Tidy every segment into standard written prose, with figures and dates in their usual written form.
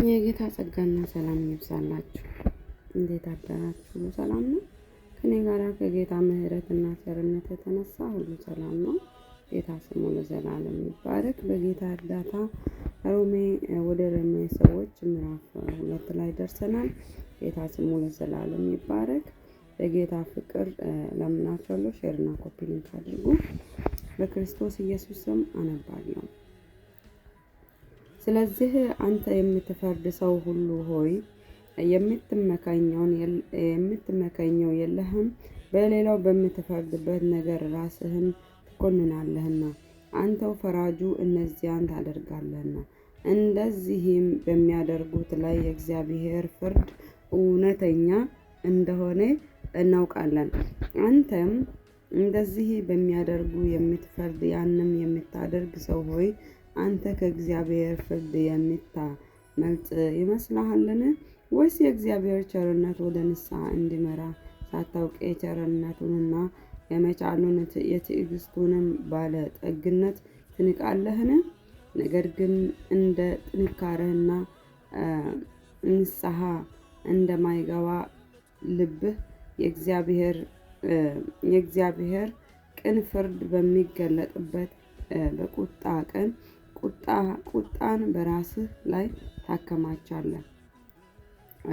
የጌታ ጸጋና ሰላም ይብዛላችሁ። እንዴት አደራችሁ? ሁሉ ሰላም ነው? ከኔ ጋር ከጌታ ምሕረትና ቸርነት የተነሳ ሁሉ ሰላም ነው። ጌታ ስሙ ለዘላለም ይባረክ። በጌታ እርዳታ ወደ ሮሜ ሰዎች ምዕራፍ 2 ላይ ደርሰናል። ጌታ ስሙ ለዘላለም ይባረክ። በጌታ ፍቅር ለምናችኋለሁ። ሼርና ኮፒ ሊንክ አድርጉ። በክርስቶስ ኢየሱስ ስም አነባለሁ። ስለዚህ አንተ የምትፈርድ ሰው ሁሉ ሆይ የምትመካኘው የለህም፣ በሌላው በምትፈርድበት ነገር ራስህን ትኮንናለህና አንተው ፈራጁ እነዚያን ታደርጋለህና። እንደዚህም በሚያደርጉት ላይ የእግዚአብሔር ፍርድ እውነተኛ እንደሆነ እናውቃለን። አንተም እንደዚህ በሚያደርጉ የምትፈርድ ያንም የምታደርግ ሰው ሆይ አንተ ከእግዚአብሔር ፍርድ የምታመልጥ ይመስልሃልን? ወይስ የእግዚአብሔር ቸርነት ወደ ንስሐ እንዲመራ ሳታውቅ የቸርነቱንና የመቻሉን የትዕግስቱንም ባለጠግነት ትንቃለህን? ነገር ግን እንደ ጥንካሬህና ንስሐ እንደማይገባ ልብህ የእግዚአብሔር ቅን ፍርድ በሚገለጥበት በቁጣ ቀን ቁጣን በራስህ ላይ ታከማቻለህ።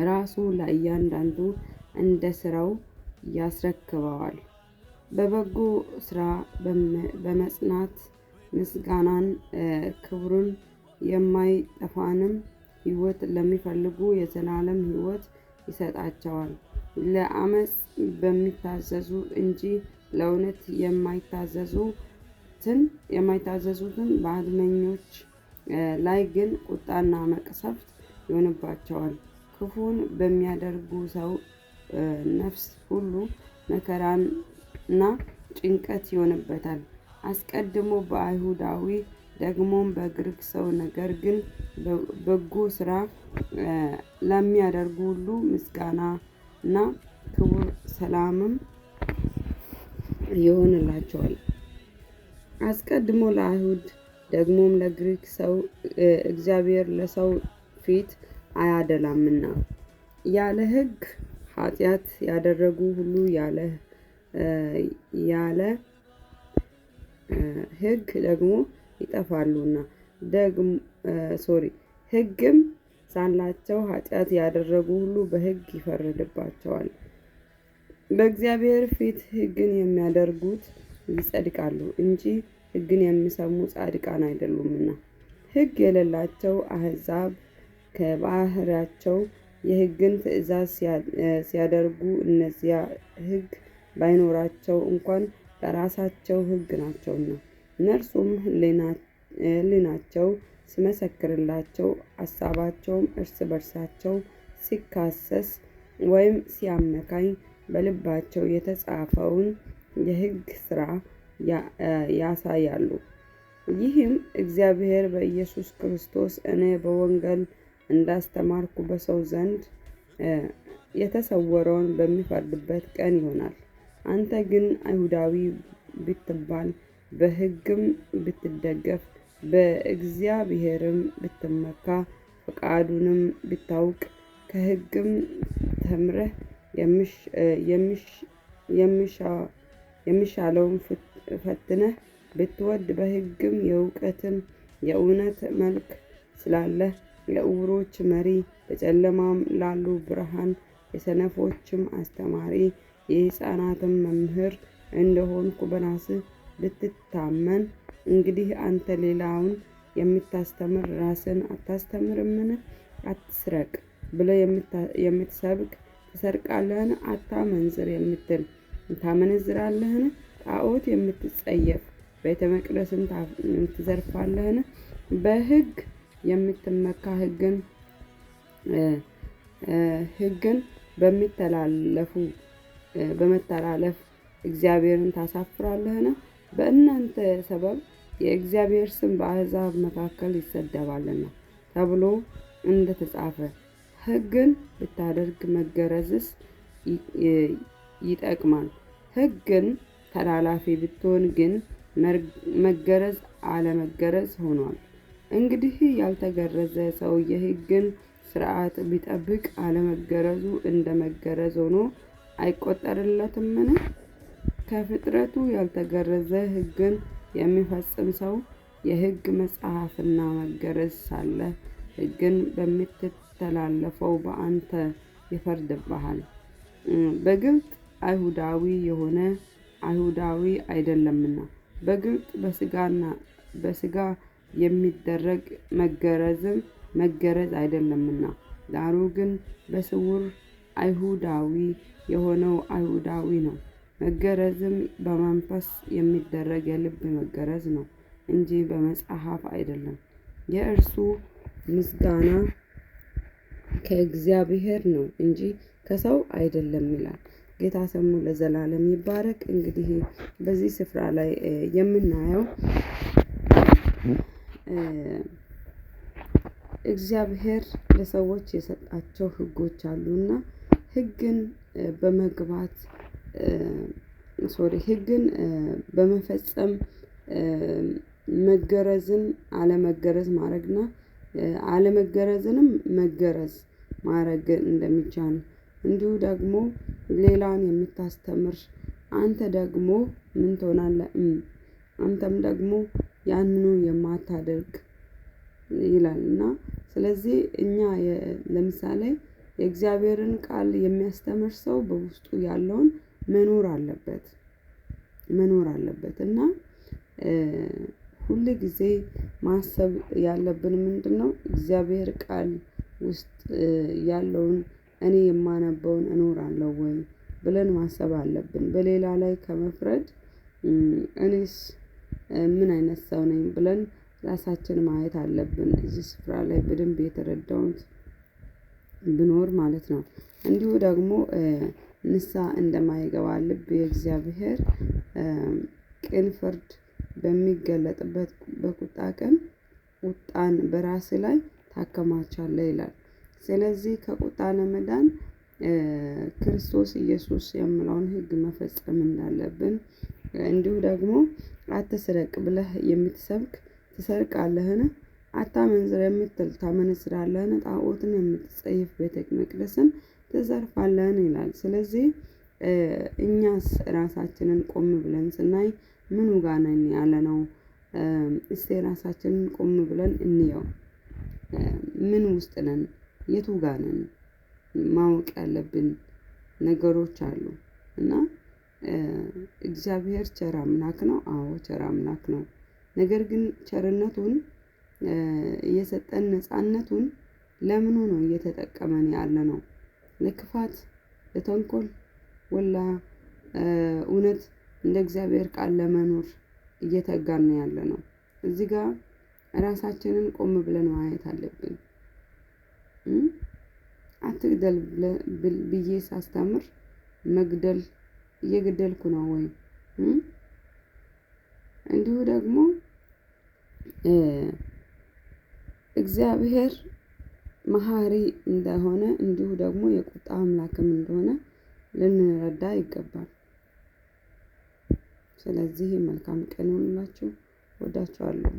ራሱ ለእያንዳንዱ እንደ ስራው ያስረክበዋል። በበጎ ስራ በመጽናት ምስጋናን ክብሩን የማይጠፋንም ሕይወት ለሚፈልጉ የዘላለም ሕይወት ይሰጣቸዋል። ለአመፅ በሚታዘዙ እንጂ ለእውነት የማይታዘዙትን በአድመኞች ላይ ግን ቁጣና መቅሰፍት ይሆንባቸዋል። ክፉን በሚያደርጉ ሰው ነፍስ ሁሉ መከራና ጭንቀት ይሆንበታል። አስቀድሞ በአይሁዳዊ ደግሞም በግሪክ ሰው፣ ነገር ግን በጎ ስራ ለሚያደርጉ ሁሉ ምስጋናና ክብር ሰላምም ይሆንላቸዋል። አስቀድሞ ለአይሁድ ደግሞም ለግሪክ ሰው እግዚአብሔር ለሰው ፊት አያደላምና፣ ያለ ሕግ ኃጢአት ያደረጉ ሁሉ ያለ ሕግ ደግሞ ይጠፋሉና ሕግም ሳላቸው ኃጢአት ያደረጉ ሁሉ በሕግ ይፈረድባቸዋል። በእግዚአብሔር ፊት ሕግን የሚያደርጉት ይጸድቃሉ እንጂ ሕግን የሚሰሙ ጻድቃን አይደሉምና። ሕግ የሌላቸው አሕዛብ ከባህሪያቸው የሕግን ትእዛዝ ሲያደርጉ እነዚያ ሕግ ባይኖራቸው እንኳን ለራሳቸው ሕግ ናቸውና፣ እነርሱም ሕሊናቸው ሲመሰክርላቸው አሳባቸውም እርስ በርሳቸው ሲካሰስ ወይም ሲያመካኝ በልባቸው የተጻፈውን የሕግ ሥራ ያሳያሉ። ይህም እግዚአብሔር በኢየሱስ ክርስቶስ እኔ በወንጌል እንዳስተማርኩ በሰው ዘንድ የተሰወረውን በሚፈርድበት ቀን ይሆናል። አንተ ግን አይሁዳዊ ብትባል በሕግም ብትደገፍ በእግዚአብሔርም ብትመካ ፈቃዱንም ብታውቅ ከሕግም ተምረህ የሚሻለውን ፈትነህ ብትወድ በሕግም የእውቀትን የእውነት መልክ ስላለህ ለዕውሮች መሪ፣ በጨለማም ላሉ ብርሃን፣ የሰነፎችም አስተማሪ፣ የሕፃናትም መምህር እንደሆንኩ በራስህ ብትታመን፣ እንግዲህ አንተ ሌላውን የምታስተምር ራስን አታስተምርምን? አትስረቅ ብለህ የምትሰብክ ትሰርቃለህን? አታመንዝር የምትል ታመነዝራለህን? ጣዖት የምትጸየፍ ቤተ መቅደስን ትዘርፋለህን? በሕግ የምትመካ ሕግን በመተላለፍ እግዚአብሔርን ታሳፍራለህን? በእናንተ ሰበብ የእግዚአብሔር ስም በአሕዛብ መካከል ይሰደባልና ተብሎ እንደተጻፈ፣ ሕግን ብታደርግ መገረዝስ ይጠቅማል። ሕግን ተላላፊ ብትሆን ግን መገረዝ አለመገረዝ ሆኗል። እንግዲህ ያልተገረዘ ሰው የሕግን ሥርዓት ቢጠብቅ አለመገረዙ እንደ መገረዝ ሆኖ አይቆጠርለትምን? ከፍጥረቱ ያልተገረዘ ሕግን የሚፈጽም ሰው የሕግ መጽሐፍና መገረዝ ሳለ ሕግን በምትተላለፈው በአንተ ይፈርድብሃል። በግልጥ አይሁዳዊ የሆነ አይሁዳዊ አይደለምና በግልጥ በሥጋ የሚደረግ መገረዝም መገረዝ አይደለምና ዳሩ ግን በስውር አይሁዳዊ የሆነው አይሁዳዊ ነው። መገረዝም በመንፈስ የሚደረግ የልብ መገረዝ ነው እንጂ በመጽሐፍ አይደለም። የእርሱ ምስጋና ከእግዚአብሔር ነው እንጂ ከሰው አይደለም ይላል። ጌታ ስሙ ለዘላለም ይባረክ። እንግዲህ በዚህ ስፍራ ላይ የምናየው እግዚአብሔር ለሰዎች የሰጣቸው ሕጎች አሉና ሕግን በመግባት ሕግን በመፈጸም መገረዝን አለመገረዝ ማድረግና አለመገረዝንም መገረዝ ማድረግ እንደሚቻል እንዲሁ ደግሞ ሌላን የምታስተምር አንተ ደግሞ ምን ትሆናለህ? አንተም ደግሞ ያንኑ የማታደርግ ይላል እና ስለዚህ እኛ ለምሳሌ የእግዚአብሔርን ቃል የሚያስተምር ሰው በውስጡ ያለውን መኖር አለበት እና ሁል ጊዜ ማሰብ ያለብን ምንድነው? እግዚአብሔር ቃል ውስጥ ያለውን እኔ የማነበውን እኖራለሁ ወይ ብለን ማሰብ አለብን። በሌላ ላይ ከመፍረድ እኔስ ምን አይነት ሰው ነኝ ብለን ራሳችን ማየት አለብን። እዚህ ስፍራ ላይ በደንብ የተረዳሁት ብኖር ማለት ነው። እንዲሁ ደግሞ ንስሐ እንደማይገባ ልብ የእግዚአብሔር ቅን ፍርድ በሚገለጥበት በቁጣ ቀን ቁጣን በራስህ ላይ ታከማቻለህ ይላል። ስለዚህ ከቁጣ ለመዳን ክርስቶስ ኢየሱስ የሚለውን ሕግ መፈጸም እንዳለብን እንዲሁ ደግሞ አትስረቅ ብለህ የምትሰብክ ትሰርቃለህን? አታመንዝር የምትል ታመነዝራለህን? ጣዖትን የምትጸይፍ ቤተ መቅደስን ትዘርፋለህን? ይላል። ስለዚህ እኛስ ራሳችንን ቆም ብለን ስናይ ምኑ ጋር ነን ያለነው? እስቲ ራሳችንን ቆም ብለን እንየው። ምን ውስጥ ነን? የቱ ጋር ነን? ማወቅ ያለብን ነገሮች አሉ እና እግዚአብሔር ቸር አምላክ ነው። አዎ ቸር አምላክ ነው። ነገር ግን ቸርነቱን እየሰጠን ነፃነቱን ለምኑ ነው እየተጠቀመን ያለነው? ለክፋት፣ ለተንኮል ወላ እውነት እንደ እግዚአብሔር ቃል ለመኖር እየተጋን ነው ያለነው? እዚህ ጋር ራሳችንን ቆም ብለን ማየት አለብን። አትግደል ብዬ ሳስተምር መግደል እየገደልኩ ነው ወይ? እንዲሁ ደግሞ እግዚአብሔር መሐሪ እንደሆነ እንዲሁ ደግሞ የቁጣ አምላክም እንደሆነ ልንረዳ ይገባል። ስለዚህ መልካም ቀን ይሁንላችሁ። እወዳችኋለሁ።